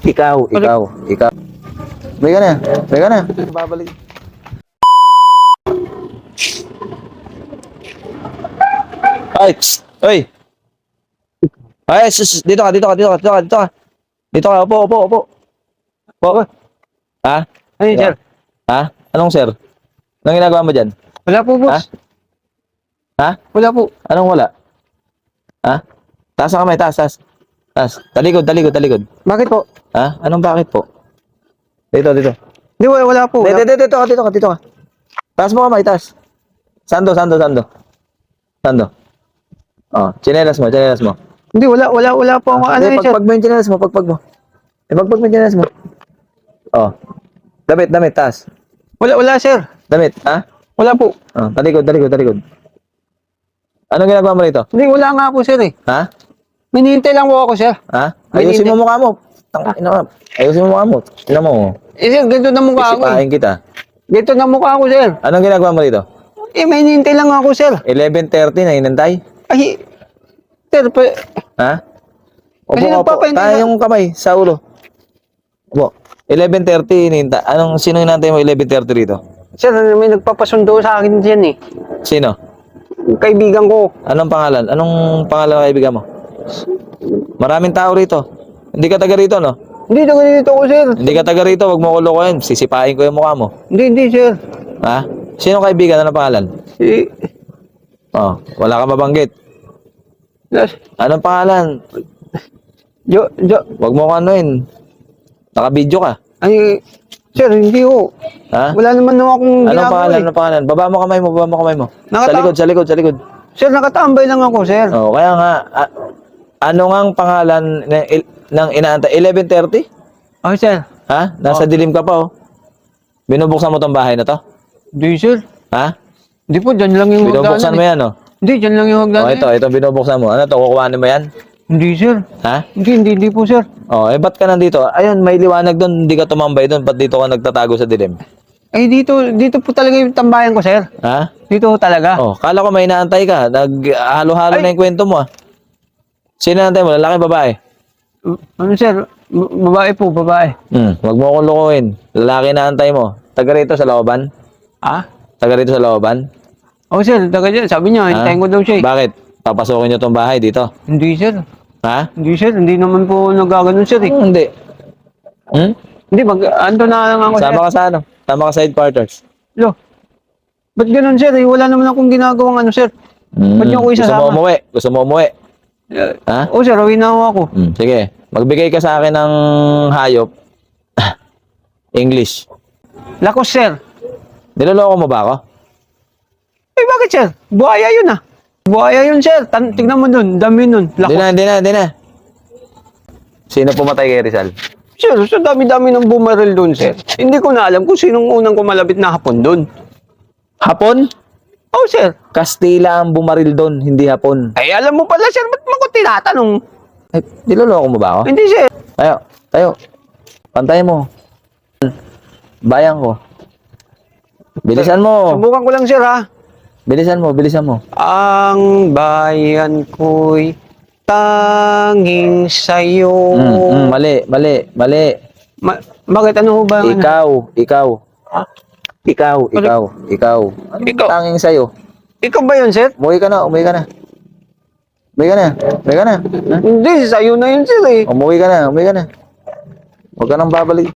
Ikaw. May ka na. Babalik. Ay, psst! Oy! Ay, dito ka. Dito ka, upo. Upo. Ha? Ay, sir. Ha? Anong sir? Anong ginagawa mo dyan? Wala po, boss. Ha? Wala po. Anong wala? Ha? Taas ang kamay, taas. Talikod. Bakit po? Ha? Anong bakit po? Dito. Hindi, wala po. Dito ka. Taas mo kamay, taas. Sando. Oh, tsinelas mo. Hindi, wala po ako. Ano yun, sir? Pagpag mo yung tsinelas mo, pagpag mo. Pagpag mo yung tsinelas mo. Oh. Damit, taas. Wala, sir. Damit, ha? Wala po. Oh, talikod. Anong ginagawa mo rito? Hindi, wala nga po, sir eh. Ha? Minihintay lang po ako, sir. Ha? Ayusin mo mukha mo. Ayusin mo mukha mo. Tingnan mo. Sir, ganito na mukha ako eh. Isipahin kita. Ganito na mukha ako, sir. Anong ginagawa mo rito? Minihintay lang ako, sir. 11:30 na inantay? Ay, sir, Ha? Kasi nagpapahintay Tayo na- yung kamay sa ulo. Opo. 11:30 ininta. Sino inantay mo 11:30 rito? sir, may nagpapasundo sa akin dyan eh. Sino? Kaibigan ko. Anong pangalan? Anong pangalan ng kaibigan mo? Maraming tao rito. Hindi ka taga rito, no? Hindi, dito ko, sir. Hindi ka taga rito, wag mo ko lokohin. Sisipain ko yung mukha mo. Hindi, sir. Ha? Sino kaibigan? Anong pangalan? Si, Oh, wala ka mabanggit. Las- Anong pangalan? Jo, Wag mo ko anuin. Naka-video ka. ay, sir, hindi ko. Ha? Wala naman naman akong Anong ginagawa pangalan? eh. Anong pangalan? Baba mo kamay mo. Nakata- Sa likod. Sir, nakatambay lang ako, sir. Oh, kaya nga, ano nga ang pangalan ng inaantay? 11:30? Oh, sir. Ha? Nasa dilim ka pa, oh. Binubuksan mo tong bahay na to? Hindi, sir. Ha? Hindi po, dyan lang yung Binubuksan hagdanan mo eh. yan, oh. Hindi, dyan lang yung hagdanan. Oh, ito binubuksan mo. Ano to? Kukuhanin mo yan? Hindi, sir. Ha? Hindi po, sir. Oh, ba't ka nandito? Ayun, may liwanag doon. Hindi ka tumambay doon. Ba't dito ka nagtatago sa dilim? Ay, dito po talaga yung tambayan ko, sir. Ha? Dito po talaga. Oh, kala ko may inaantay ka. Naghalo-halo Ay. na yung kwento mo, ah. Sino inaantay mo? Lalaki, babae? Ano, sir? Babae po, babae. Wag mo akong lukuhin. Lalaki inaantay mo. Taga rito sa looban? Ah? Taga rito sa looban? Oh, sir, taga dyan. Sabi niya, hintayin ko daw siya eh. Bakit? Papasukin niyo tong bahay dito? Hindi, sir. Ha? Hindi, sir. Hindi naman po nagaganon, sir eh. Hindi. Hindi, ando na lang ako, sir. Sama ka sa ano? Sama ka sa headquarters. Lo, ba't ganun, sir? Eh, wala naman akong ginagawang ano, sir. Ba't niyo ako isasama? Gusto mo umuwi? Ha? Oh, sir, uwi na ako. Sige. Magbigay ka sa akin ng hayop. English. Lakos, sir. Niloloko mo ba ako? Eh, bakit, sir? Buhaya yun, ah. Buhaya yun, sir. Tignan mo dun. Dami nun. Lakos. Hindi na. Sino pumatay kay Rizal? Sir, so dami-dami ng bumaril dun, sir. Hindi ko na alam kung sinong unang kumalapit na hapon dun. Hapon? Oh, sir. Kastila ang bumaril doon, hindi Hapon. Ay, alam mo pala, sir. Ba't mo ko tinatanong? Ay, niloloko mo ba ako? Hindi, sir. Tayo. Pantay mo. Bayan ko. Bilisan mo. Subukan ko lang, sir, ha? Bilisan mo. Ang bayan ko'y tanging sa'yo. Mali. Bakit? Ano ho ba? Ikaw. Ikaw. Ikaw. Tanging sa'yo. Ikaw ba yun, sir? Umuwi ka na. Ha? Hindi, sa'yo na yun, sir, eh. Umuwi ka na. Huwag ka nang babalik.